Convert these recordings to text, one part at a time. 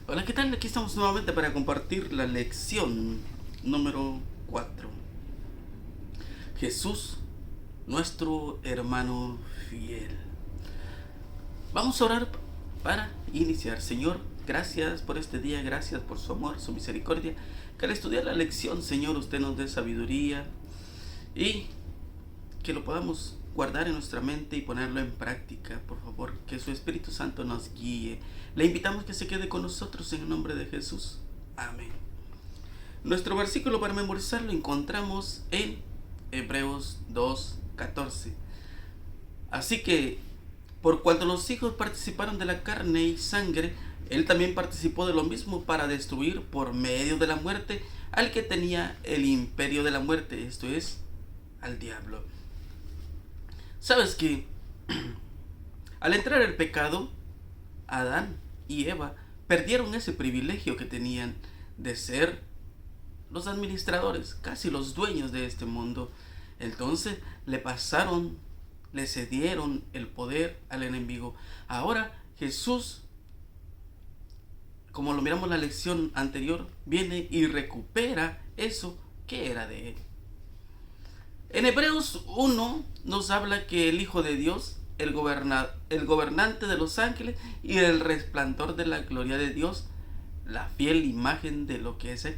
Hola, ¿qué tal? Aquí estamos nuevamente para compartir la lección número 4. Jesús, nuestro hermano fiel. Vamos a orar para iniciar. Señor, gracias por este día, gracias por su amor, su misericordia. Que al estudiar la lección, Señor, usted nos dé sabiduría y que lo podamos guardar en nuestra mente y ponerlo en práctica. Por favor, que su Espíritu Santo nos guíe. Le invitamos que se quede con nosotros en el nombre de Jesús. Amén. Nuestro versículo para memorizar lo encontramos en Hebreos 2:14. Así que, por cuanto los hijos participaron de la carne y sangre, él también participó de lo mismo para destruir por medio de la muerte al que tenía el imperio de la muerte, esto es, al diablo. ¿Sabes que al entrar el pecado, Adán y Eva perdieron ese privilegio que tenían de ser los administradores, casi los dueños de este mundo? Entonces le cedieron el poder al enemigo. Ahora Jesús, como lo miramos en la lección anterior, viene y recupera eso que era de él. En Hebreos 1 nos habla que el Hijo de Dios, el gobernante de los ángeles y el resplandor de la gloria de Dios, la fiel imagen de lo que es él,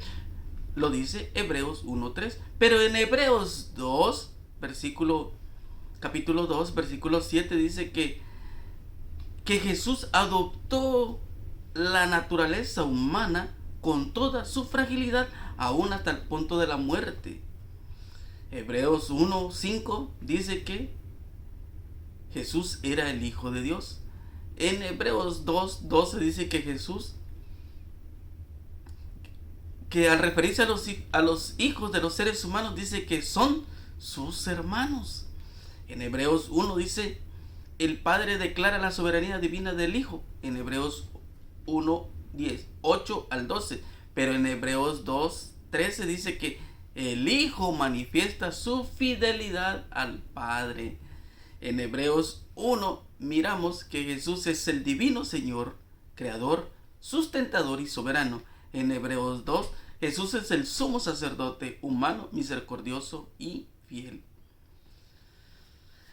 lo dice Hebreos 1:3. Pero en Hebreos 2, capítulo 2, versículo 7 dice que Jesús adoptó la naturaleza humana con toda su fragilidad, aún hasta el punto de la muerte. Hebreos 1:5 dice que Jesús era el Hijo de Dios. En Hebreos 2:12 dice que Jesús, que al referirse a los hijos de los seres humanos, dice que son sus hermanos. En Hebreos 1 dice, el Padre declara la soberanía divina del Hijo. En Hebreos 1:10, 8 al 12. Pero en Hebreos 2:13 dice que el Hijo manifiesta su fidelidad al Padre. En Hebreos 1 miramos que Jesús es el divino Señor, creador, sustentador y soberano. En Hebreos 2, Jesús es el sumo sacerdote humano, misericordioso y fiel.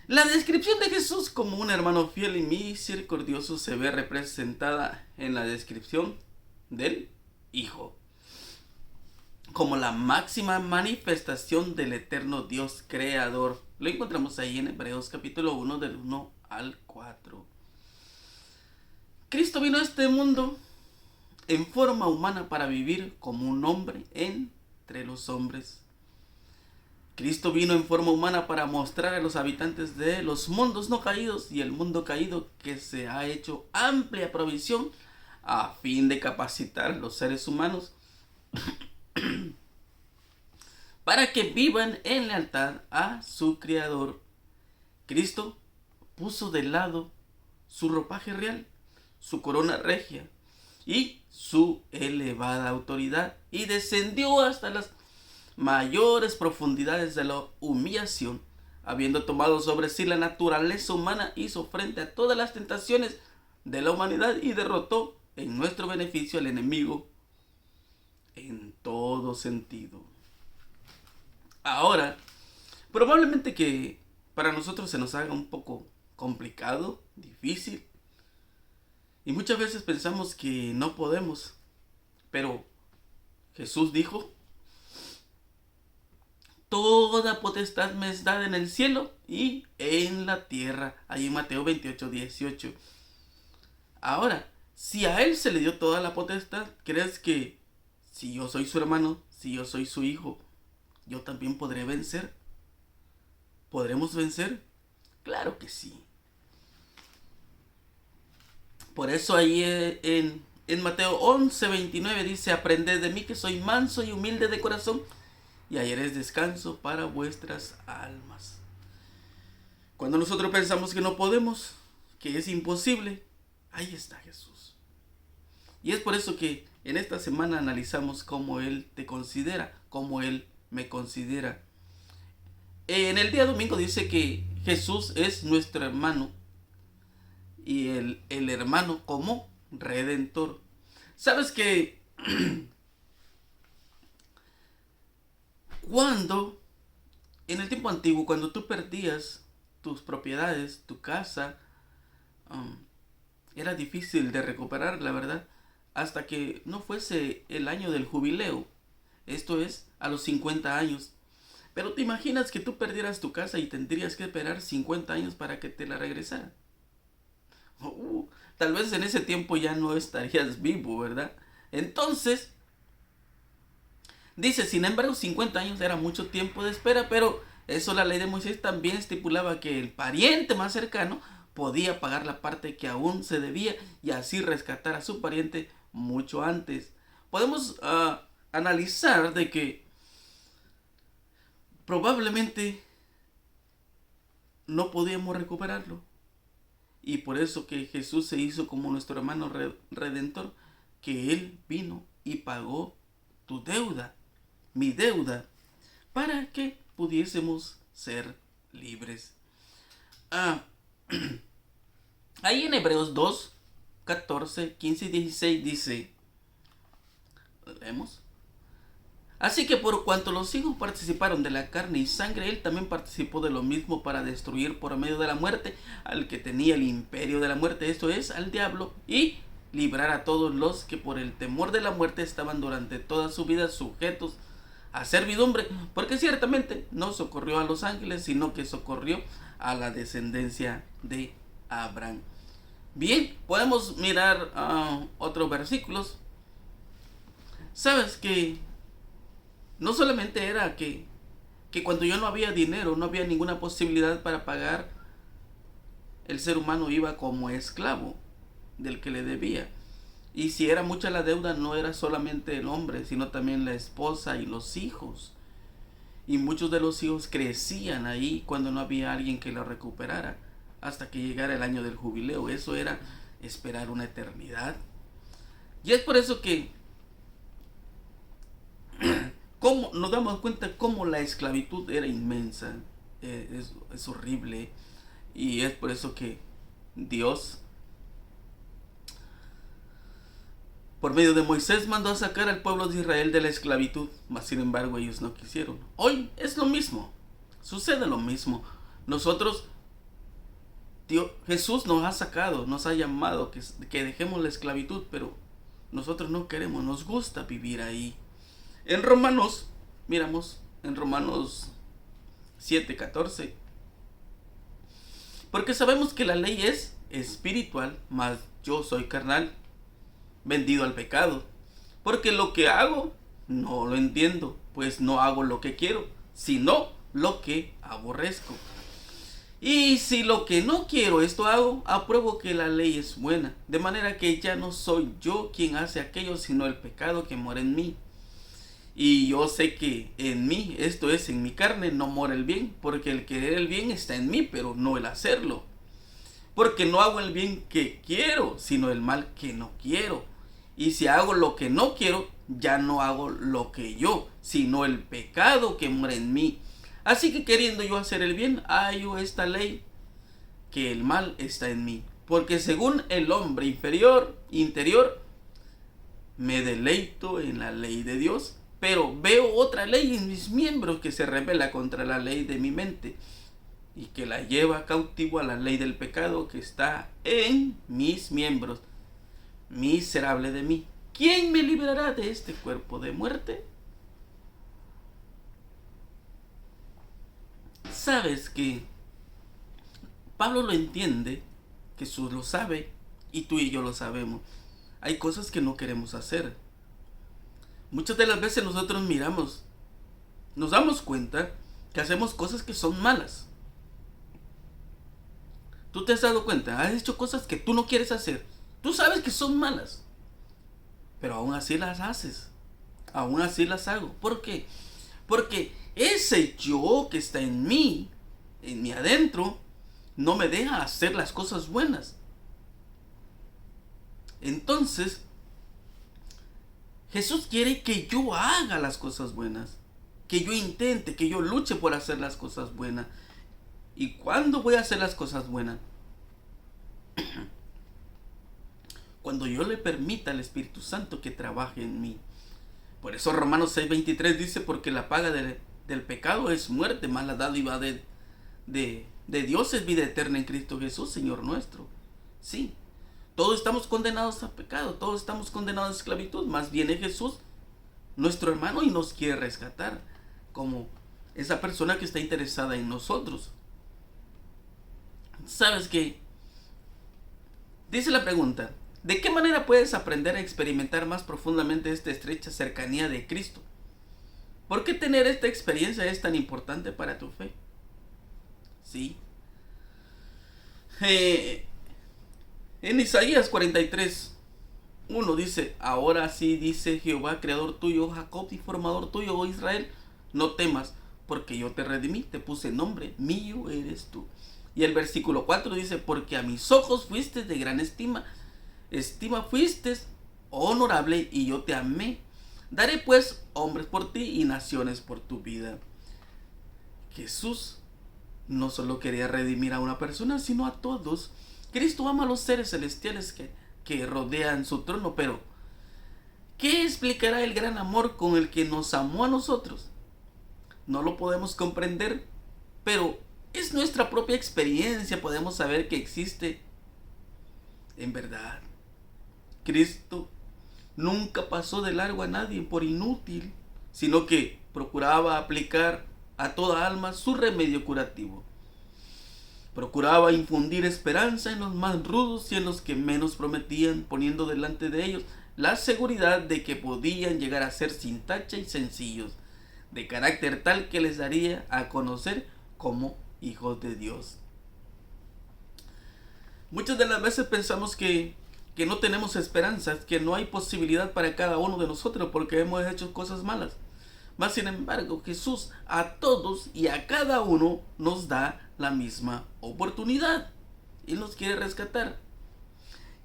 La descripción de Jesús como un hermano fiel y misericordioso se ve representada en la descripción del Hijo, como la máxima manifestación del eterno Dios creador. Lo encontramos ahí en Hebreos capítulo 1 del 1 al 4. Cristo vino a este mundo en forma humana para vivir como un hombre entre los hombres. Cristo vino en forma humana para mostrar a los habitantes de los mundos no caídos y el mundo caído que se ha hecho amplia provisión a fin de capacitar a los seres humanos para que vivan en lealtad a su Creador. Cristo puso de lado su ropaje real, su corona regia y su elevada autoridad y descendió hasta las mayores profundidades de la humillación. Habiendo tomado sobre sí la naturaleza humana, hizo frente a todas las tentaciones de la humanidad y derrotó en nuestro beneficio al enemigo en todo sentido. Ahora, probablemente que para nosotros se nos haga un poco complicado, difícil, y muchas veces pensamos que no podemos, pero Jesús dijo, toda potestad me es dada en el cielo y en la tierra, ahí en Mateo 28:18. Ahora, si a él se le dio toda la potestad, ¿crees que si yo soy su hermano, si yo soy su hijo, yo también podré vencer? ¿Podremos vencer? Claro que sí. Por eso ahí en Mateo 11:29 dice, aprended de mí que soy manso y humilde de corazón y hallaréis descanso para vuestras almas. Cuando nosotros pensamos que no podemos, que es imposible, ahí está Jesús. Y es por eso que en esta semana analizamos cómo Él te considera, cómo Él me considera. En el día domingo dice que Jesús es nuestro hermano y el hermano como redentor. Sabes que cuando, en el tiempo antiguo, cuando tú perdías tus propiedades, tu casa, um, era difícil de recuperar, la verdad, hasta que no fuese el año del jubileo. Esto es, a los 50 años. Pero te imaginas que tú perdieras tu casa y tendrías que esperar 50 años para que te la regresaran. Tal vez en ese tiempo ya no estarías vivo, ¿verdad? Entonces, dice, sin embargo, 50 años era mucho tiempo de espera, pero eso la ley de Moisés también estipulaba que el pariente más cercano podía pagar la parte que aún se debía y así rescatar a su pariente mucho antes. Podemos analizar de que probablemente no podíamos recuperarlo. Y por eso que Jesús se hizo como nuestro hermano redentor, que Él vino y pagó tu deuda, mi deuda, para que pudiésemos ser libres. Ahí en Hebreos 2, 14, 15 y 16 dice, leemos. Así que por cuanto los hijos participaron de la carne y sangre, él también participó de lo mismo para destruir por medio de la muerte al que tenía el imperio de la muerte, esto es, al diablo, y librar a todos los que por el temor de la muerte estaban durante toda su vida sujetos a servidumbre, porque ciertamente no socorrió a los ángeles, sino que socorrió a la descendencia de Abraham. Bien, podemos mirar otros versículos. Sabes que no solamente era que cuando yo no había dinero, no había ninguna posibilidad para pagar, el ser humano iba como esclavo del que le debía. Y si era mucha la deuda, no era solamente el hombre, sino también la esposa y los hijos. Y muchos de los hijos crecían ahí cuando no había alguien que lo recuperara, hasta que llegara el año del jubileo. Eso era esperar una eternidad. Y es por eso que cómo nos damos cuenta cómo la esclavitud era inmensa, es horrible, y es por eso que Dios por medio de Moisés mandó a sacar al pueblo de Israel de la esclavitud, mas sin embargo ellos no quisieron. Hoy es lo mismo, sucede lo mismo. Nosotros, Jesús nos ha sacado, nos ha llamado que dejemos la esclavitud, pero nosotros no queremos, nos gusta vivir ahí. En Romanos, miramos, en Romanos 7:14. Porque sabemos que la ley es espiritual, mas yo soy carnal, vendido al pecado. Porque lo que hago, no lo entiendo, pues no hago lo que quiero, sino lo que aborrezco. Y si lo que no quiero esto hago, apruebo que la ley es buena, de manera que ya no soy yo quien hace aquello, sino el pecado que mora en mí. Y yo sé que en mí, esto es, en mi carne, no mora el bien, porque el querer el bien está en mí, pero no el hacerlo. Porque no hago el bien que quiero, sino el mal que no quiero. Y si hago lo que no quiero, ya no hago lo que yo, sino el pecado que mora en mí. Así que queriendo yo hacer el bien, hallo esta ley, que el mal está en mí. Porque según el hombre interior, me deleito en la ley de Dios, pero veo otra ley en mis miembros que se rebela contra la ley de mi mente y que la lleva cautivo a la ley del pecado que está en mis miembros. Miserable de mí, ¿quién me librará de este cuerpo de muerte? Sabes que Pablo lo entiende, Jesús lo sabe y tú y yo lo sabemos. Hay cosas que no queremos hacer. Muchas de las veces nosotros miramos, nos damos cuenta que hacemos cosas que son malas. ¿Tú te has dado cuenta? Has hecho cosas que tú no quieres hacer. Tú sabes que son malas, pero aún así las haces. Aún así las hago. ¿Por qué? Porque ese yo que está en mí adentro, no me deja hacer las cosas buenas. Entonces, Jesús quiere que yo haga las cosas buenas, que yo intente, que yo luche por hacer las cosas buenas. ¿Y cuándo voy a hacer las cosas buenas? cuando yo le permita al Espíritu Santo que trabaje en mí. Por eso Romanos 6:23 dice, porque la paga del pecado es muerte, mas la dádiva de Dios es vida eterna en Cristo Jesús, Señor nuestro. Sí, todos estamos condenados a pecado, todos estamos condenados a esclavitud, más viene Jesús, nuestro hermano, y nos quiere rescatar, como esa persona que está interesada en nosotros. ¿Sabes qué? Dice la pregunta, ¿de qué manera puedes aprender a experimentar más profundamente esta estrecha cercanía de Cristo? ¿Por qué tener esta experiencia es tan importante para tu fe? Sí. En Isaías 43:1 dice, ahora sí dice Jehová, creador tuyo, Jacob, y formador tuyo, oh Israel, no temas, porque yo te redimí, te puse nombre, mío eres tú. Y el versículo 4 dice, porque a mis ojos fuiste de gran estima fuiste honorable, y yo te amé. Daré pues hombres por ti y naciones por tu vida. Jesús no solo quería redimir a una persona, sino a todos. Cristo ama a los seres celestiales que rodean su trono, pero ¿qué explicará el gran amor con el que nos amó a nosotros? No lo podemos comprender, pero es nuestra propia experiencia, podemos saber que existe en verdad. Cristo nunca pasó de largo a nadie por inútil, sino que procuraba aplicar a toda alma su remedio curativo. Procuraba infundir esperanza en los más rudos y en los que menos prometían, poniendo delante de ellos la seguridad de que podían llegar a ser sin tacha y sencillos, de carácter tal que les daría a conocer como hijos de Dios. Muchas de las veces pensamos que no tenemos esperanzas, que no hay posibilidad para cada uno de nosotros porque hemos hecho cosas malas. Mas sin embargo, Jesús a todos y a cada uno nos da la misma oportunidad. Él nos quiere rescatar.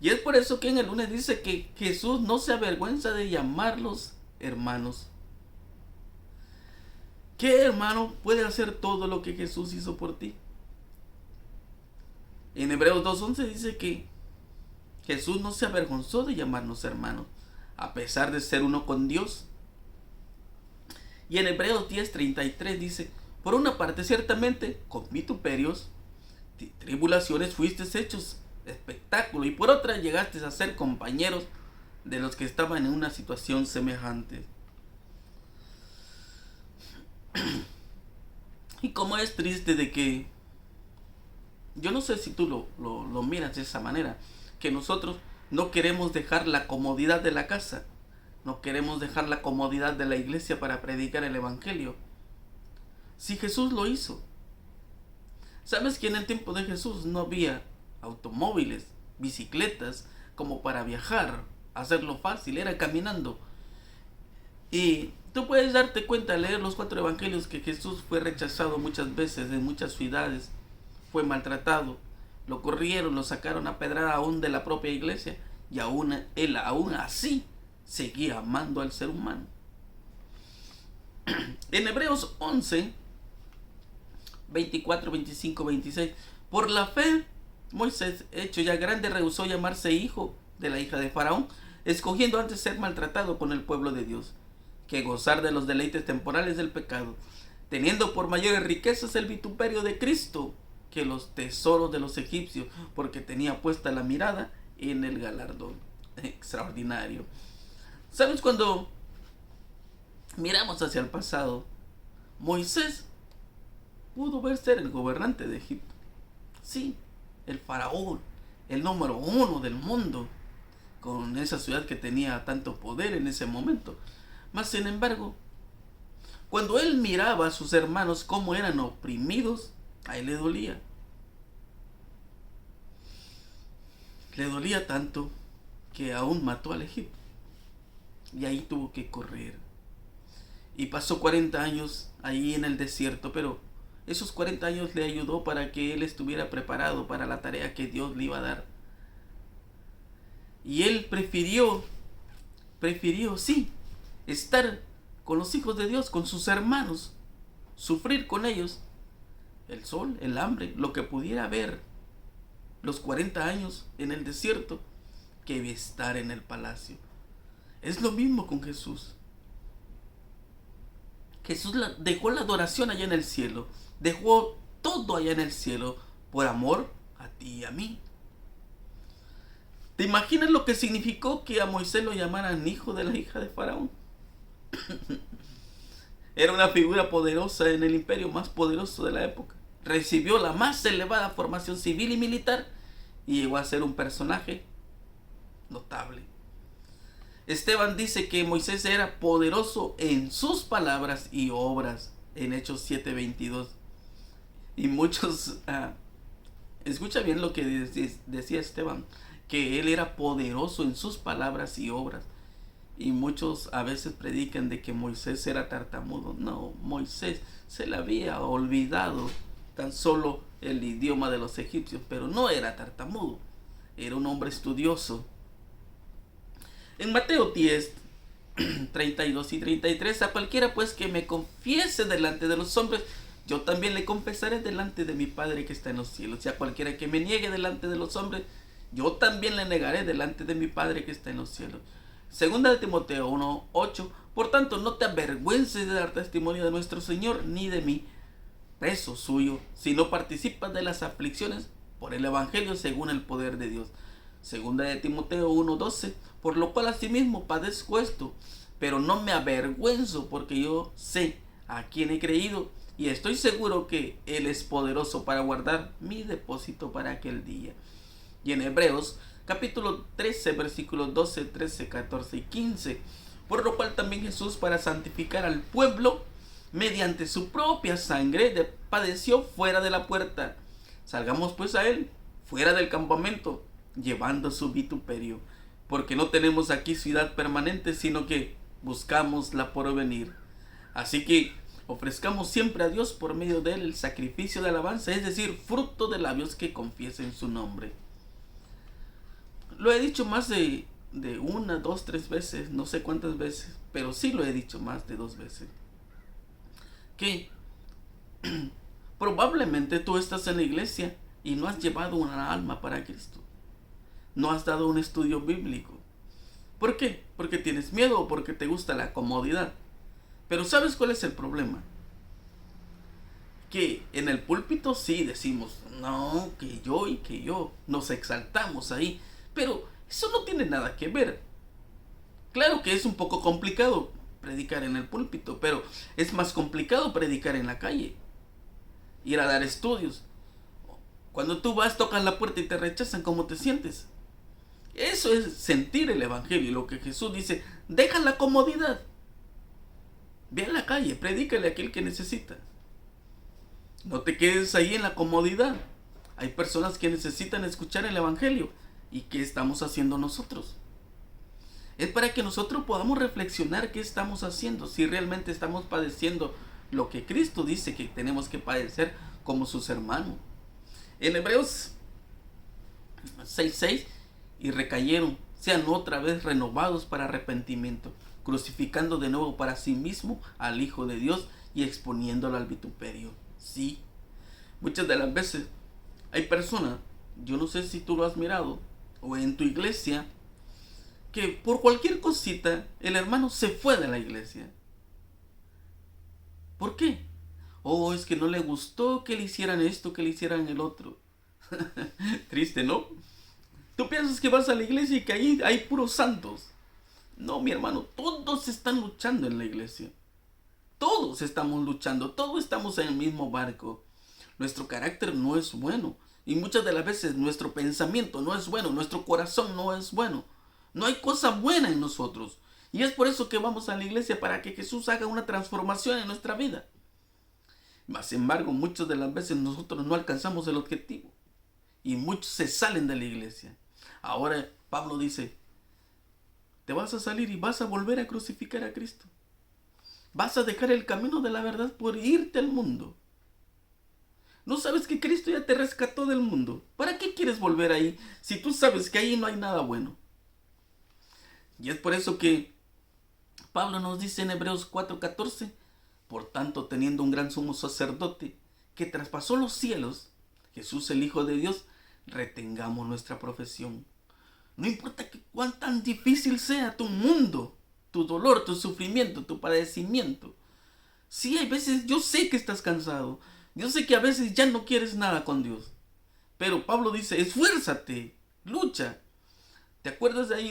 Y es por eso que en el lunes dice que Jesús no se avergüenza de llamarlos hermanos. ¿Qué hermano puede hacer todo lo que Jesús hizo por ti? En Hebreos 2:11 dice que Jesús no se avergonzó de llamarnos hermanos, a pesar de ser uno con Dios. Y en Hebreos 10:33 dice, por una parte ciertamente con vituperios, tribulaciones fuiste hechos espectáculo, y por otra llegaste a ser compañeros de los que estaban en una situación semejante. Y como es triste de que, yo no sé si tú lo miras de esa manera, que nosotros no queremos dejar la comodidad de la casa, no queremos dejar la comodidad de la iglesia para predicar el evangelio. Si Jesús lo hizo. ¿Sabes que en el tiempo de Jesús no había automóviles, bicicletas como para viajar, hacerlo fácil, era caminando? Y tú puedes darte cuenta al leer los 4 evangelios que Jesús fue rechazado muchas veces en muchas ciudades, fue maltratado, lo corrieron, lo sacaron a pedrada aún de la propia iglesia, y él aún así seguía amando al ser humano. En Hebreos 11, 24, 25, 26, por la fe Moisés, hecho ya grande, rehusó llamarse hijo de la hija de Faraón, escogiendo antes ser maltratado con el pueblo de Dios que gozar de los deleites temporales del pecado, teniendo por mayores riquezas el vituperio de Cristo que los tesoros de los egipcios, porque tenía puesta la mirada en el galardón. Extraordinario. ¿Sabes? Cuando miramos hacia el pasado, Moisés pudo ser el gobernante de Egipto. Sí, el faraón, el número 1 del mundo, con esa ciudad que tenía tanto poder en ese momento. Mas sin embargo, cuando él miraba a sus hermanos cómo eran oprimidos, a él le dolía. Le dolía tanto que aún mató al Egipto. Y ahí tuvo que correr. Y pasó 40 años ahí en el desierto, pero esos 40 años le ayudó para que él estuviera preparado para la tarea que Dios le iba a dar. Y él prefirió, sí, estar con los hijos de Dios, con sus hermanos, sufrir con ellos el sol, el hambre, lo que pudiera haber los 40 años en el desierto, que estar en el palacio. Es lo mismo con Jesús. Jesús dejó la adoración allá en el cielo, dejó todo allá en el cielo por amor a ti y a mí. ¿Te imaginas lo que significó que a Moisés lo llamaran hijo de la hija de Faraón? Era una figura poderosa en el imperio más poderoso de la época. Recibió la más elevada formación civil y militar y llegó a ser un personaje notable. Esteban dice que Moisés era poderoso en sus palabras y obras, en Hechos 7:22. Y muchos, escucha bien lo que decía Esteban, que él era poderoso en sus palabras y obras. Y muchos a veces predican de que Moisés era tartamudo. No, Moisés se le había olvidado tan solo el idioma de los egipcios, pero no era tartamudo, era un hombre estudioso. En Mateo 10, 32 y 33, a cualquiera pues que me confiese delante de los hombres, yo también le confesaré delante de mi Padre que está en los cielos. Y a cualquiera que me niegue delante de los hombres, yo también le negaré delante de mi Padre que está en los cielos. Segunda de Timoteo 1:8. Por tanto, no te avergüences de dar testimonio de nuestro Señor, ni de mí, preso suyo, si no participas de las aflicciones por el Evangelio según el poder de Dios. Segunda de Timoteo 1:12. Por lo cual asimismo padezco esto, pero no me avergüenzo, porque yo sé a quién he creído y estoy seguro que Él es poderoso para guardar mi depósito para aquel día. Y en Hebreos capítulo 13, versículos 12, 13, 14 y 15. Por lo cual también Jesús, para santificar al pueblo, mediante su propia sangre, padeció fuera de la puerta. Salgamos pues a Él, fuera del campamento, llevando su vituperio, porque no tenemos aquí ciudad permanente, sino que buscamos la porvenir. Así que ofrezcamos siempre a Dios por medio de Él el sacrificio de alabanza, es decir, fruto de labios que confiesen su nombre. Lo he dicho más de una, dos, tres veces, no sé cuántas veces, pero sí lo he dicho más de 2 veces. Que probablemente tú estás en la iglesia y no has llevado una alma para Cristo. No has dado un estudio bíblico. ¿Por qué? Porque tienes miedo o porque te gusta la comodidad. Pero ¿sabes cuál es el problema? Que en el púlpito sí decimos, no, que yo y que yo, nos exaltamos ahí. Pero eso no tiene nada que ver. Claro que es un poco complicado predicar en el púlpito, pero es más complicado predicar en la calle. Ir a dar estudios. Cuando tú vas, tocas la puerta y te rechazan, ¿cómo te sientes? Eso es sentir el evangelio. Lo que Jesús dice, deja la comodidad. Ve a la calle, predícale a aquel que necesita. No te quedes ahí en la comodidad. Hay personas que necesitan escuchar el evangelio. ¿Y qué estamos haciendo nosotros? Es para que nosotros podamos reflexionar qué estamos haciendo, si realmente estamos padeciendo lo que Cristo dice que tenemos que padecer como sus hermanos. En Hebreos 6:6, y recayeron, sean otra vez renovados para arrepentimiento, crucificando de nuevo para sí mismo al Hijo de Dios y exponiéndolo al vituperio. Sí, muchas de las veces hay personas, yo no sé si tú lo has mirado, o en tu iglesia, que por cualquier cosita el hermano se fue de la iglesia. ¿Por qué? Oh, es que no le gustó que le hicieran esto, que le hicieran el otro. Triste, ¿no? Tú piensas que vas a la iglesia y que ahí hay puros santos. No, mi hermano, todos están luchando en la iglesia. Todos estamos luchando, todos estamos en el mismo barco. Nuestro carácter no es bueno. Y muchas de las veces nuestro pensamiento no es bueno, nuestro corazón no es bueno. No hay cosa buena en nosotros. Y es por eso que vamos a la iglesia, para que Jesús haga una transformación en nuestra vida. Sin embargo, muchas de las veces nosotros no alcanzamos el objetivo. Y muchos se salen de la iglesia. Ahora Pablo dice, te vas a salir y vas a volver a crucificar a Cristo. Vas a dejar el camino de la verdad por irte al mundo. ¿No sabes que Cristo ya te rescató del mundo? ¿Para qué quieres volver ahí si tú sabes que ahí no hay nada bueno? Y es por eso que Pablo nos dice en Hebreos 4:14, por tanto, teniendo un gran sumo sacerdote que traspasó los cielos, Jesús el Hijo de Dios, retengamos nuestra profesión. No importa cuán tan difícil sea tu mundo, tu dolor, tu sufrimiento, tu padecimiento. Sí, hay veces, yo sé que estás cansado. Yo sé que a veces ya no quieres nada con Dios. Pero Pablo dice, esfuérzate, lucha. ¿Te acuerdas de ahí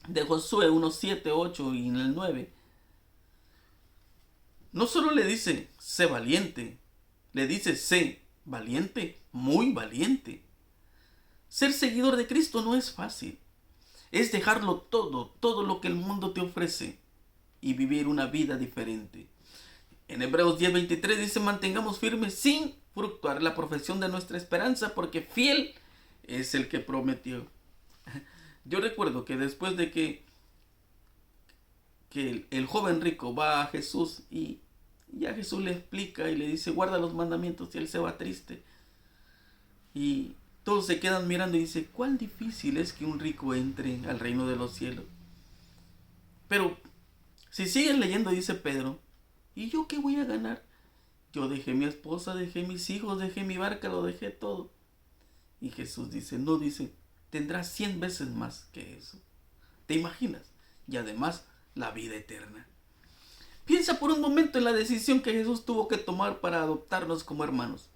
de Josué 1, 7, 8 y en el 9? No solo le dice, sé valiente. Le dice, sé valiente, muy valiente. Ser seguidor de Cristo no es fácil. Es dejarlo todo, todo lo que el mundo te ofrece y vivir una vida diferente. En Hebreos 10:23 dice, mantengamos firmes sin fluctuar la profesión de nuestra esperanza, porque fiel es el que prometió. Yo recuerdo que después de que el joven rico va a Jesús y ya Jesús le explica y le dice, guarda los mandamientos, y él se va triste. Y todos se quedan mirando y dice, cuán difícil es que un rico entre al reino de los cielos. Pero si siguen leyendo, dice Pedro, ¿y yo qué voy a ganar? Yo dejé mi esposa, dejé mis hijos, dejé mi barca, lo dejé todo. Y Jesús dice, no, dice, tendrás 100 veces más que eso. ¿Te imaginas? Y además, la vida eterna. Piensa por un momento en la decisión que Jesús tuvo que tomar para adoptarnos como hermanos.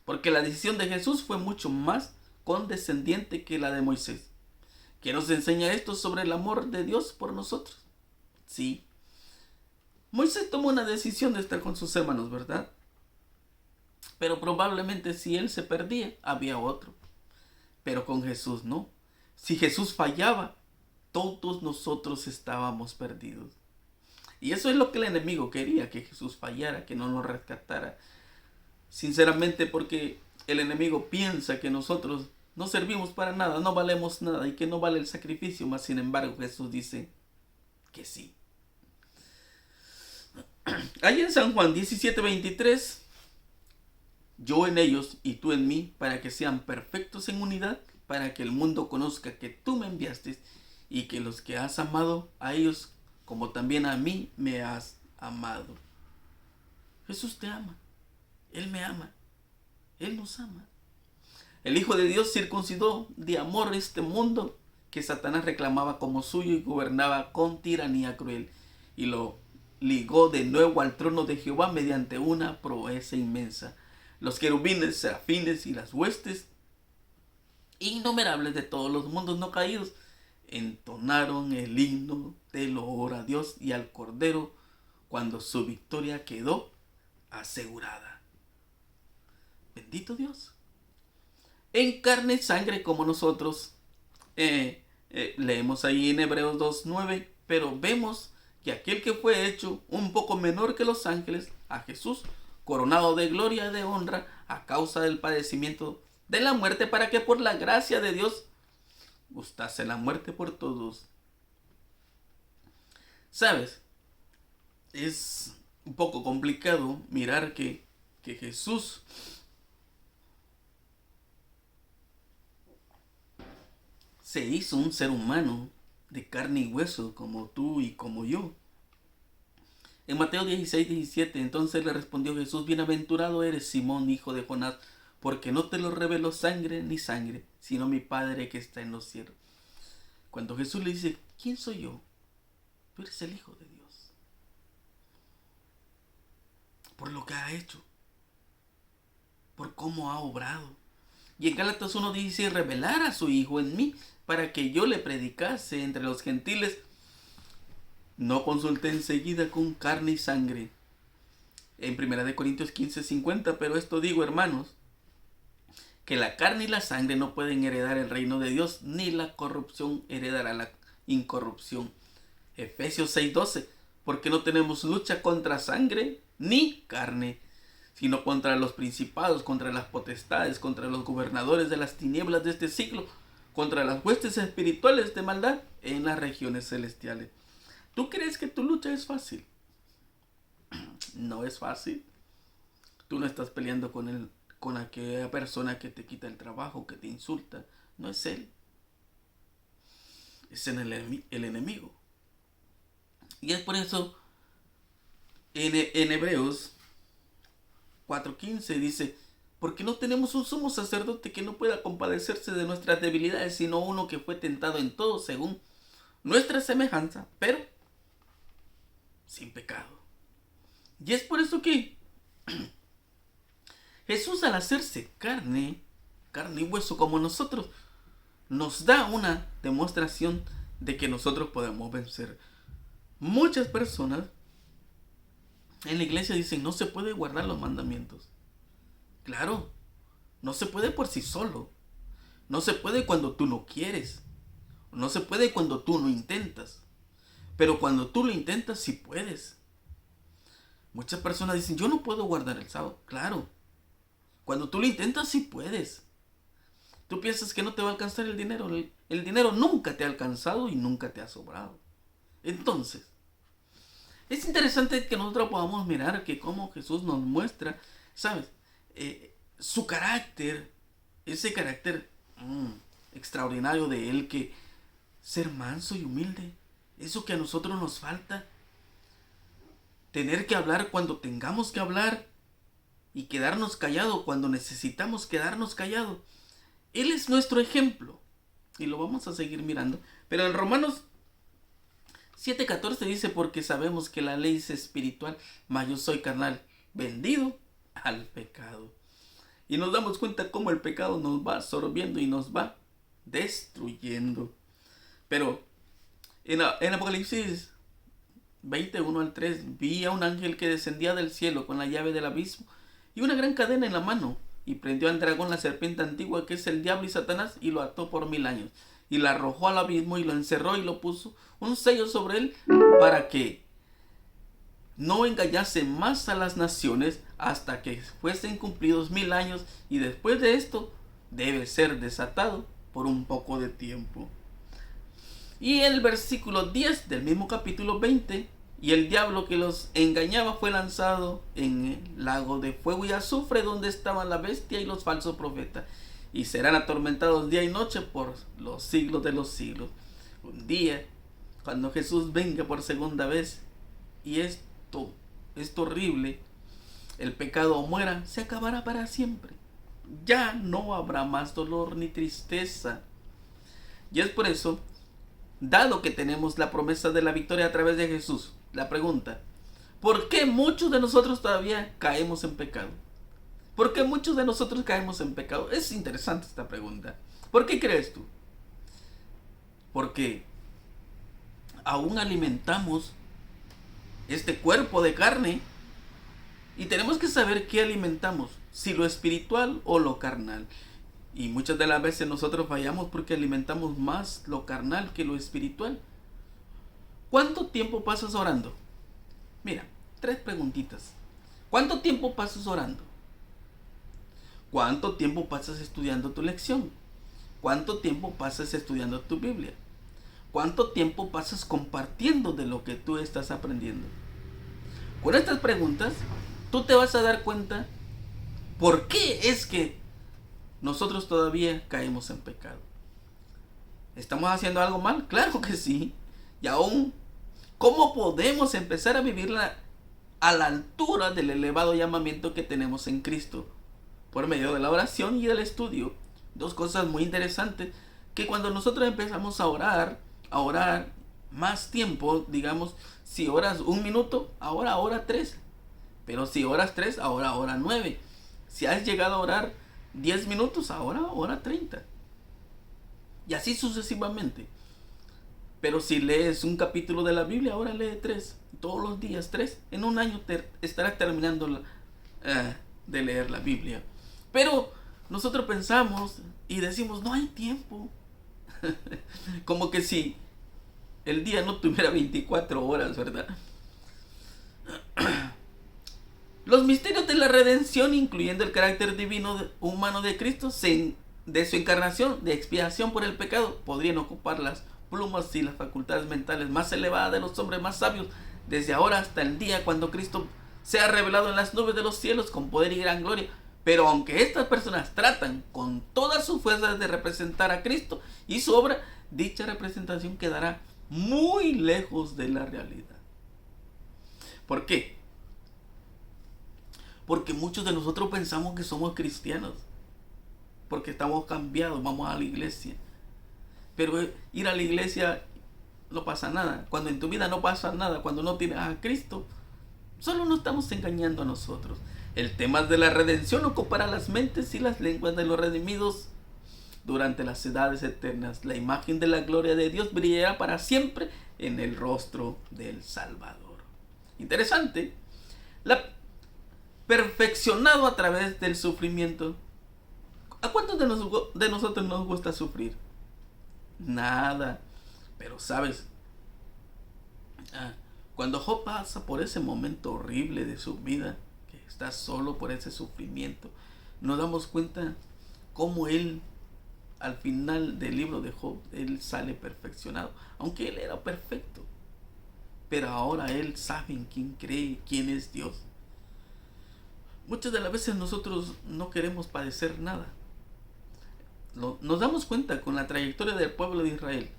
Porque la decisión de Jesús fue mucho más condescendiente que la de Moisés. ¿Qué nos enseña esto sobre el amor de Dios por nosotros? Sí. Moisés tomó una decisión de estar con sus hermanos, ¿verdad? Pero probablemente si él se perdía, había otro. Pero con Jesús no. Si Jesús fallaba, todos nosotros estábamos perdidos. Y eso es lo que el enemigo quería, que Jesús fallara, que no nos rescatara. Sinceramente, porque el enemigo piensa que nosotros no servimos para nada, no valemos nada y que no vale el sacrificio. Mas sin embargo Jesús dice que sí. Ahí en San Juan 17:23, yo en ellos y tú en mí, para que sean perfectos en unidad, para que el mundo conozca que tú me enviaste y que los que has amado a ellos, como también a mí me has amado. Jesús te ama, Él me ama, Él nos ama. El Hijo de Dios circuncidó de amor este mundo que Satanás reclamaba como suyo y gobernaba con tiranía cruel, y lo ligó de nuevo al trono de Jehová mediante una proeza inmensa. Los querubines, serafines y las huestes innumerables de todos los mundos no caídos entonaron el himno de loor a Dios y al Cordero cuando su victoria quedó asegurada. Bendito Dios. En carne y sangre como nosotros. Leemos ahí en Hebreos 2:9, pero vemos que aquel que fue hecho un poco menor que los ángeles, a Jesús, coronado de gloria y de honra a causa del padecimiento de la muerte, para que por la gracia de Dios gustase la muerte por todos. ¿Sabes? Es un poco complicado mirar que Jesús se hizo un ser humano de carne y hueso como tú y como yo. En Mateo 16:17, entonces le respondió Jesús, bienaventurado eres Simón, hijo de Jonás, porque no te lo reveló sangre ni sangre, sino mi Padre que está en los cielos. Cuando Jesús le dice, ¿quién soy yo? Tú eres el Hijo de Dios. Por lo que ha hecho, por cómo ha obrado. Y en Gálatas 1 dice, revelar a su Hijo en mí, para que yo le predicase entre los gentiles. No consulté enseguida con carne y sangre. En 1 Corintios 15:50, pero esto digo, hermanos, que la carne y la sangre no pueden heredar el reino de Dios, ni la corrupción heredará la incorrupción. Efesios 6:12, porque no tenemos lucha contra sangre ni carne, sino contra los principados, contra las potestades, contra los gobernadores de las tinieblas de este siglo, contra las huestes espirituales de maldad en las regiones celestiales. ¿Tú crees que tu lucha es fácil? No es fácil. Tú no estás peleando con aquella persona que te quita el trabajo, que te insulta. No es él. Es el enemigo. Y es por eso en Hebreos 4:15 dice, Porque no tenemos un sumo sacerdote que no pueda compadecerse de nuestras debilidades, sino uno que fue tentado en todo según nuestra semejanza, pero sin pecado. Y es por eso que Jesús, al hacerse carne y hueso como nosotros, nos da una demostración de que nosotros podemos vencer. Muchas personas en la iglesia dicen: no se puede guardar los mandamientos. Claro, no se puede por sí solo. No se puede cuando tú no quieres. No se puede cuando tú no intentas. Pero cuando tú lo intentas, sí puedes. Muchas personas dicen: yo no puedo guardar el sábado. Claro, cuando tú lo intentas, sí puedes. Tú piensas que no te va a alcanzar el dinero. El dinero nunca te ha alcanzado y nunca te ha sobrado. Entonces, es interesante que nosotros podamos mirar que cómo Jesús nos muestra, ¿sabes? Su carácter, ese carácter extraordinario de Él, que ser manso y humilde, eso que a nosotros nos falta. Tener que hablar cuando tengamos que hablar y quedarnos callados cuando necesitamos quedarnos callados. Él es nuestro ejemplo y lo vamos a seguir mirando. Pero en Romanos 7:14 dice: porque sabemos que la ley es espiritual, mas yo soy carnal, vendido al pecado. Y nos damos cuenta cómo el pecado nos va absorbiendo y nos va destruyendo. Pero en Apocalipsis 21:3 vi a un ángel que descendía del cielo con la llave del abismo y una gran cadena en la mano, y prendió al dragón, la serpiente antigua, que es el diablo y Satanás, y lo ató por 1000 años, y lo arrojó al abismo y lo encerró y lo puso un sello sobre él, para que no engañase más a las naciones hasta que fuesen cumplidos 1000 años, y después de esto debe ser desatado por un poco de tiempo. Y en el versículo 10 del mismo capítulo 20, y el diablo que los engañaba fue lanzado en el lago de fuego y azufre, donde estaban la bestia y los falsos profetas, y serán atormentados día y noche por los siglos de los siglos. Un día, cuando Jesús venga por segunda vez, y esto horrible, el pecado muera, se acabará para siempre. Ya no habrá más dolor ni tristeza. Y es por eso, dado que tenemos la promesa de la victoria a través de Jesús, la pregunta: ¿por qué muchos de nosotros todavía caemos en pecado? ¿Por qué muchos de nosotros caemos en pecado? Es interesante esta pregunta. ¿Por qué crees tú? Porque aún alimentamos este cuerpo de carne y tenemos que saber qué alimentamos, si lo espiritual o lo carnal. Y muchas de las veces nosotros fallamos porque alimentamos más lo carnal que lo espiritual. ¿Cuánto tiempo pasas orando? Mira, 3 preguntitas. ¿Cuánto tiempo pasas orando? ¿Cuánto tiempo pasas estudiando tu lección? ¿Cuánto tiempo pasas estudiando tu Biblia? ¿Cuánto tiempo pasas compartiendo de lo que tú estás aprendiendo? Con estas preguntas, tú te vas a dar cuenta por qué es que nosotros todavía caemos en pecado. ¿Estamos haciendo algo mal? Claro que sí. Y aún, ¿cómo podemos empezar a vivirla a la altura del elevado llamamiento que tenemos en Cristo? Por medio de la oración y del estudio. 2 cosas muy interesantes, que cuando nosotros empezamos a orar más tiempo, digamos, si oras 1 minuto, ahora ora 3. Pero si oras 3, ahora ora 9. Si has llegado a orar 10 minutos, ahora ora 30. Y así sucesivamente. Pero si lees un capítulo de la Biblia, ahora lee 3. Todos los días 3. En un año estarás terminando de leer la Biblia. Pero nosotros pensamos y decimos: no hay tiempo. Como que si el día no tuviera 24 horas, ¿verdad? Los misterios de la redención, incluyendo el carácter divino humano de Cristo, de su encarnación, de expiación por el pecado, podrían ocupar las plumas y las facultades mentales más elevadas de los hombres más sabios, desde ahora hasta el día cuando Cristo sea revelado en las nubes de los cielos con poder y gran gloria. Pero aunque estas personas tratan con todas sus fuerzas de representar a Cristo y su obra, dicha representación quedará muy lejos de la realidad. ¿Por qué? Porque muchos de nosotros pensamos que somos cristianos, porque estamos cambiados, vamos a la iglesia. Pero ir a la iglesia no pasa nada. Cuando en tu vida no pasa nada, cuando no tienes a Cristo, solo nos estamos engañando a nosotros. El tema de la redención ocupará las mentes y las lenguas de los redimidos durante las edades eternas. La imagen de la gloria de Dios brillará para siempre en el rostro del Salvador. Interesante. Perfeccionado a través del sufrimiento. ¿A cuántos de nosotros nos gusta sufrir? Nada. Pero sabes, cuando Job pasa por ese momento horrible de su vida, que está solo por ese sufrimiento, nos damos cuenta cómo él, al final del libro de Job, él sale perfeccionado. Aunque él era perfecto, pero ahora él sabe en quién cree, quién es Dios. Muchas de las veces nosotros no queremos padecer nada. Nos damos cuenta con la trayectoria del pueblo de Israel.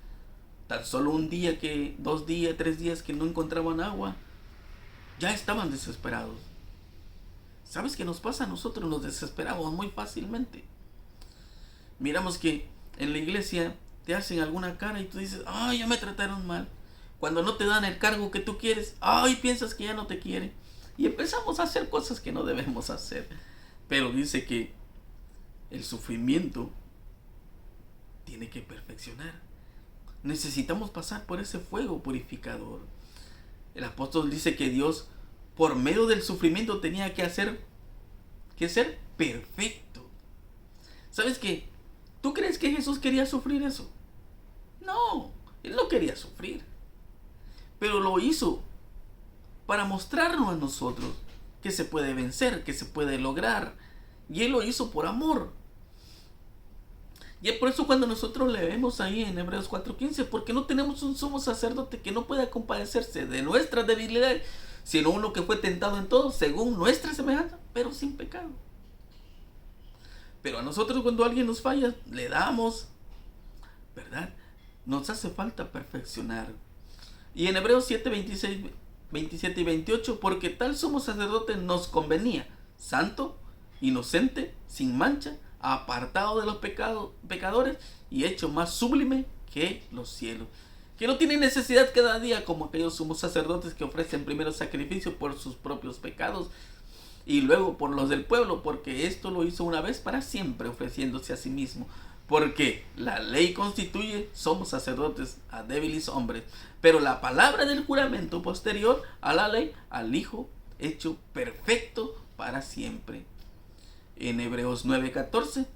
Tan solo un día, 2 días, 3 días que no encontraban agua, ya estaban desesperados. ¿Sabes qué nos pasa? Nosotros nos desesperamos muy fácilmente. Miramos que en la iglesia te hacen alguna cara y tú dices, ay, ya me trataron mal. Cuando no te dan el cargo que tú quieres, ay, piensas que ya no te quieren. Y empezamos a hacer cosas que no debemos hacer. Pero dice que el sufrimiento tiene que perfeccionar. Necesitamos pasar por ese fuego purificador. El apóstol dice que Dios, por medio del sufrimiento, tenía que ser perfecto. ¿Sabes qué? ¿Tú crees que Jesús quería sufrir eso? No, Él no quería sufrir. Pero lo hizo para mostrarnos a nosotros que se puede vencer, que se puede lograr. Y Él lo hizo por amor. Y es por eso cuando nosotros leemos ahí en Hebreos 4:15, porque no tenemos un sumo sacerdote que no pueda compadecerse de nuestras debilidades, sino uno que fue tentado en todo según nuestra semejanza, pero sin pecado. Pero a nosotros cuando alguien nos falla, le damos, ¿verdad? Nos hace falta perfeccionar. Y en Hebreos 7:26, 27 y 28, porque tal sumo sacerdote nos convenía, santo, inocente, sin mancha, apartado de los pecadores y hecho más sublime que los cielos, que no tiene necesidad cada día como aquellos sumos sacerdotes que ofrecen primero sacrificio por sus propios pecados y luego por los del pueblo, porque esto lo hizo una vez para siempre, ofreciéndose a sí mismo. Porque la ley constituye somos sacerdotes a débiles hombres, pero la palabra del juramento posterior a la ley, al Hijo hecho perfecto para siempre. En Hebreos 9:14,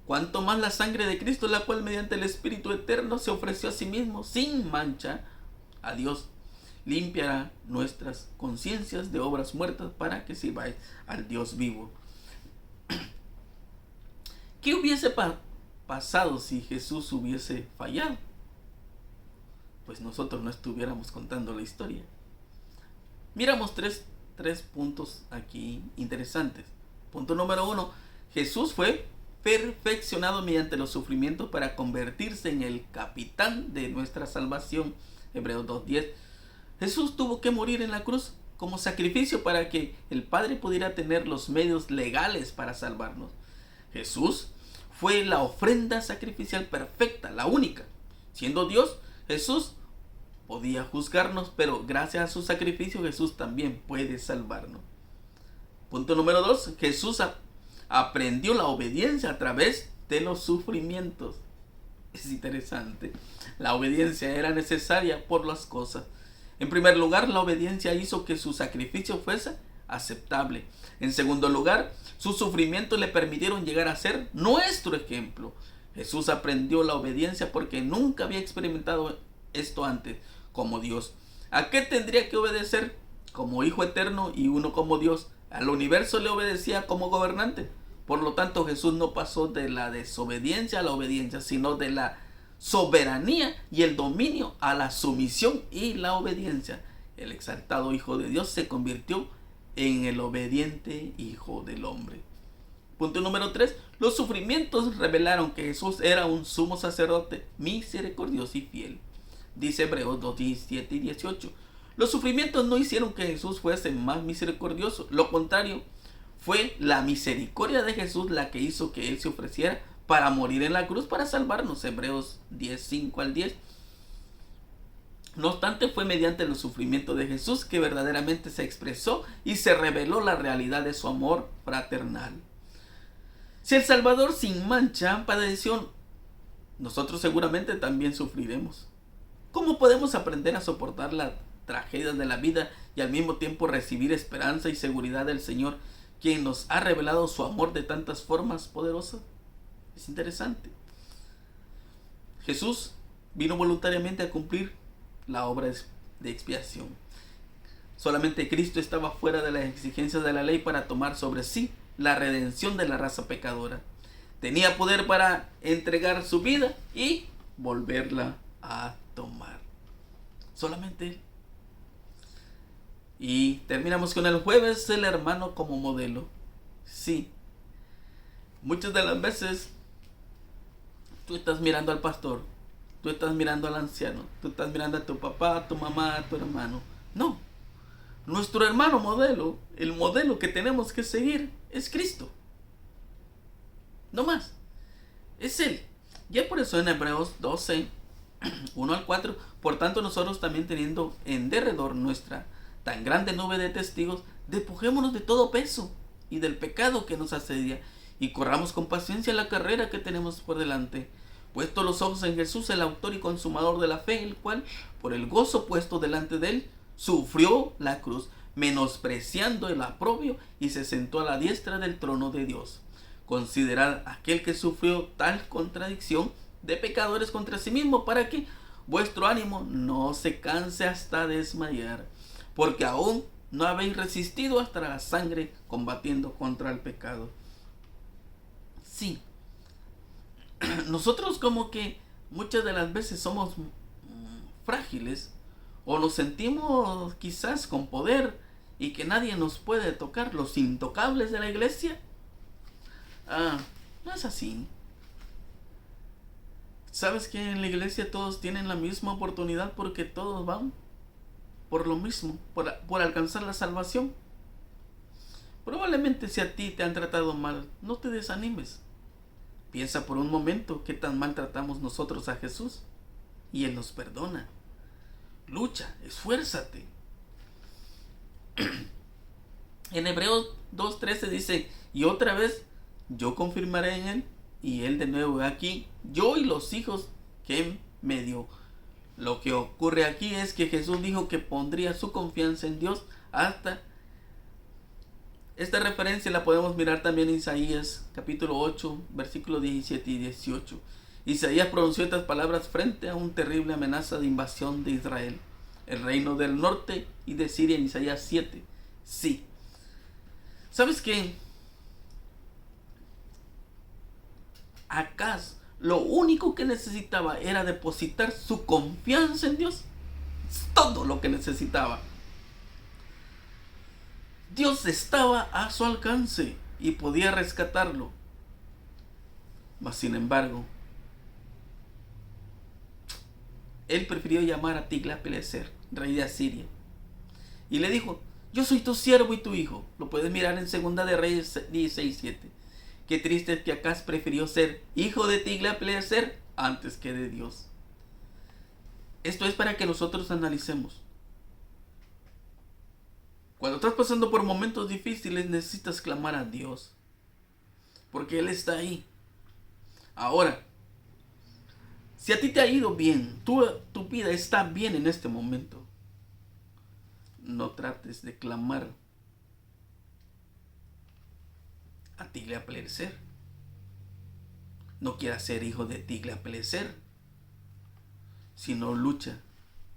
cuanto más la sangre de Cristo, la cual mediante el Espíritu eterno se ofreció a sí mismo sin mancha a Dios, limpiará nuestras conciencias de obras muertas para que sirváis al Dios vivo. ¿Qué hubiese pasado si Jesús hubiese fallado? Pues nosotros no estuviéramos contando la historia. Miramos tres puntos aquí interesantes. Punto número 1. Jesús fue perfeccionado mediante los sufrimientos para convertirse en el capitán de nuestra salvación. Hebreos 2:10. Jesús tuvo que morir en la cruz como sacrificio para que el Padre pudiera tener los medios legales para salvarnos. Jesús fue la ofrenda sacrificial perfecta, la única. Siendo Dios, Jesús podía juzgarnos, pero gracias a su sacrificio Jesús también puede salvarnos. Punto número 2. Jesús aprendió la obediencia a través de los sufrimientos. Es interesante. La obediencia era necesaria por las cosas. En primer lugar, la obediencia hizo que su sacrificio fuese aceptable. En segundo lugar, sus sufrimientos le permitieron llegar a ser nuestro ejemplo. Jesús aprendió la obediencia porque nunca había experimentado esto antes como Dios. ¿A qué tendría que obedecer? Como Hijo eterno y uno como Dios. Al universo le obedecía como gobernante. Por lo tanto, Jesús no pasó de la desobediencia a la obediencia, sino de la soberanía y el dominio a la sumisión y la obediencia. El exaltado Hijo de Dios se convirtió en el obediente Hijo del Hombre. Punto número 3. Los sufrimientos revelaron que Jesús era un sumo sacerdote misericordioso y fiel. Dice Hebreos 2:17 y 18. Los sufrimientos no hicieron que Jesús fuese más misericordioso. Lo contrario, Fue la misericordia de Jesús la que hizo que Él se ofreciera para morir en la cruz para salvarnos. Hebreos 10, 5 al 10. No obstante, fue mediante el sufrimiento de Jesús que verdaderamente se expresó y se reveló la realidad de su amor fraternal. Si el Salvador sin mancha padeció, nosotros seguramente también sufriremos. ¿Cómo podemos aprender a soportar las tragedias de la vida y al mismo tiempo recibir esperanza y seguridad del Señor, quien nos ha revelado su amor de tantas formas poderosas? Es interesante. Jesús vino voluntariamente a cumplir la obra de expiación. Solamente Cristo estaba fuera de las exigencias de la ley para tomar sobre sí la redención de la raza pecadora. Tenía poder para entregar su vida y volverla a tomar. Solamente Él. Y terminamos con el jueves, el hermano como modelo. Sí. Muchas de las veces tú estás mirando al pastor, tú estás mirando al anciano, tú estás mirando a tu papá, a tu mamá, a tu hermano. No. Nuestro hermano modelo, el modelo que tenemos que seguir es Cristo. No más. Es Él. Ya por eso en Hebreos 12, 1 al 4, por tanto nosotros también teniendo en derredor nuestra tan grande nube de testigos, despojémonos de todo peso y del pecado que nos asedia y corramos con paciencia la carrera que tenemos por delante, puesto los ojos en Jesús, el autor y consumador de la fe, el cual, por el gozo puesto delante de Él, sufrió la cruz, menospreciando el oprobio, y se sentó a la diestra del trono de Dios. Considerad aquel que sufrió tal contradicción de pecadores contra sí mismo, para que vuestro ánimo no se canse hasta desmayar, porque aún no habéis resistido hasta la sangre combatiendo contra el pecado. Sí, nosotros como que muchas de las veces somos frágiles o nos sentimos quizás con poder y que nadie nos puede tocar, los intocables de la iglesia. No es así. ¿Sabes que en la iglesia todos tienen la misma oportunidad porque todos van por lo mismo, por alcanzar la salvación? Probablemente si a ti te han tratado mal, no te desanimes. Piensa por un momento qué tan mal tratamos nosotros a Jesús y Él nos perdona. Lucha, esfuérzate. En Hebreos 2:13 dice, y otra vez yo confirmaré en Él, y Él de nuevo aquí, yo y los hijos que me dio. Lo que ocurre aquí es que Jesús dijo que pondría su confianza en Dios hasta... Esta referencia la podemos mirar también en Isaías capítulo 8, versículos 17 y 18. Isaías pronunció estas palabras frente a una terrible amenaza de invasión de Israel, el reino del norte y de Siria, en Isaías 7. Sí. ¿Sabes qué? Acaz lo único que necesitaba era depositar su confianza en Dios. Es todo lo que necesitaba. Dios estaba a su alcance y podía rescatarlo. Mas sin embargo, él prefirió llamar a Tiglat-Pileser, rey de Asiria, y le dijo, yo soy tu siervo y tu hijo. Lo puedes mirar en 2 de Reyes 16:7. Qué triste es que Acaz prefirió ser hijo de Tiglat-Pileser antes que de Dios. Esto es para que nosotros analicemos. Cuando estás pasando por momentos difíciles, necesitas clamar a Dios, porque Él está ahí. Ahora, si a ti te ha ido bien, tu vida está bien en este momento, no trates de clamar a Tiglat-Pileser. No quieras ser hijo de Tiglat-Pileser, sino lucha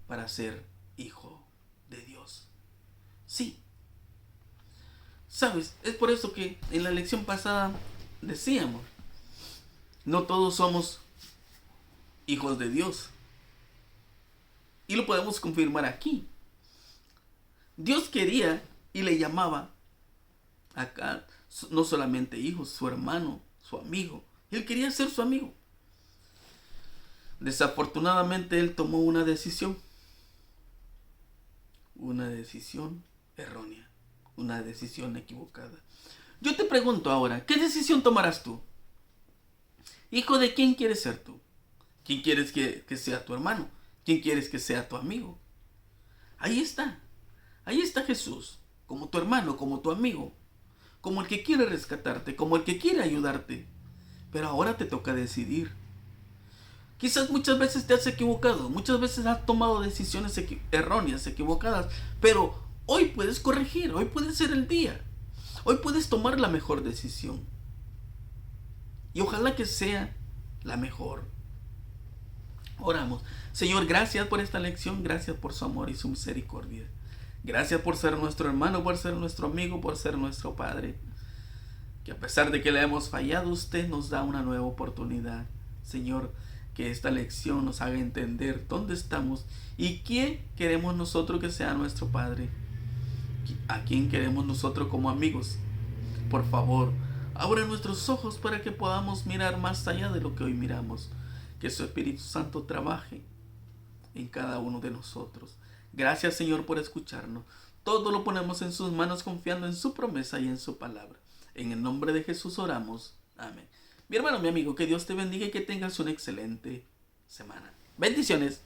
para ser hijo de Dios. Sí. ¿Sabes? Es por eso que en la lección pasada decíamos, no todos somos hijos de Dios. Y lo podemos confirmar aquí. Dios quería y le llamaba acá no solamente hijo, su hermano, su amigo. Él quería ser su amigo. Desafortunadamente él tomó una decisión errónea, una decisión equivocada. Yo te pregunto ahora, ¿qué decisión tomarás tú? Hijo, ¿de quién quieres ser tú? ¿Quién quieres que sea tu hermano? ¿Quién quieres que sea tu amigo? Ahí está. Ahí está Jesús, como tu hermano, como tu amigo, como el que quiere rescatarte, como el que quiere ayudarte. Pero ahora te toca decidir. Quizás muchas veces te has equivocado, muchas veces has tomado decisiones erróneas, equivocadas, pero hoy puedes corregir, hoy puede ser el día. Hoy puedes tomar la mejor decisión. Y ojalá que sea la mejor. Oramos. Señor, gracias por esta lección, gracias por su amor y su misericordia. Gracias por ser nuestro hermano, por ser nuestro amigo, por ser nuestro Padre. Que a pesar de que le hemos fallado, usted nos da una nueva oportunidad. Señor, que esta lección nos haga entender dónde estamos y quién queremos nosotros que sea nuestro Padre. A quién queremos nosotros como amigos. Por favor, abre nuestros ojos para que podamos mirar más allá de lo que hoy miramos. Que su Espíritu Santo trabaje en cada uno de nosotros. Gracias, Señor, por escucharnos. Todo lo ponemos en sus manos confiando en su promesa y en su palabra. En el nombre de Jesús oramos. Amén. Mi hermano, mi amigo, que Dios te bendiga y que tengas una excelente semana. Bendiciones.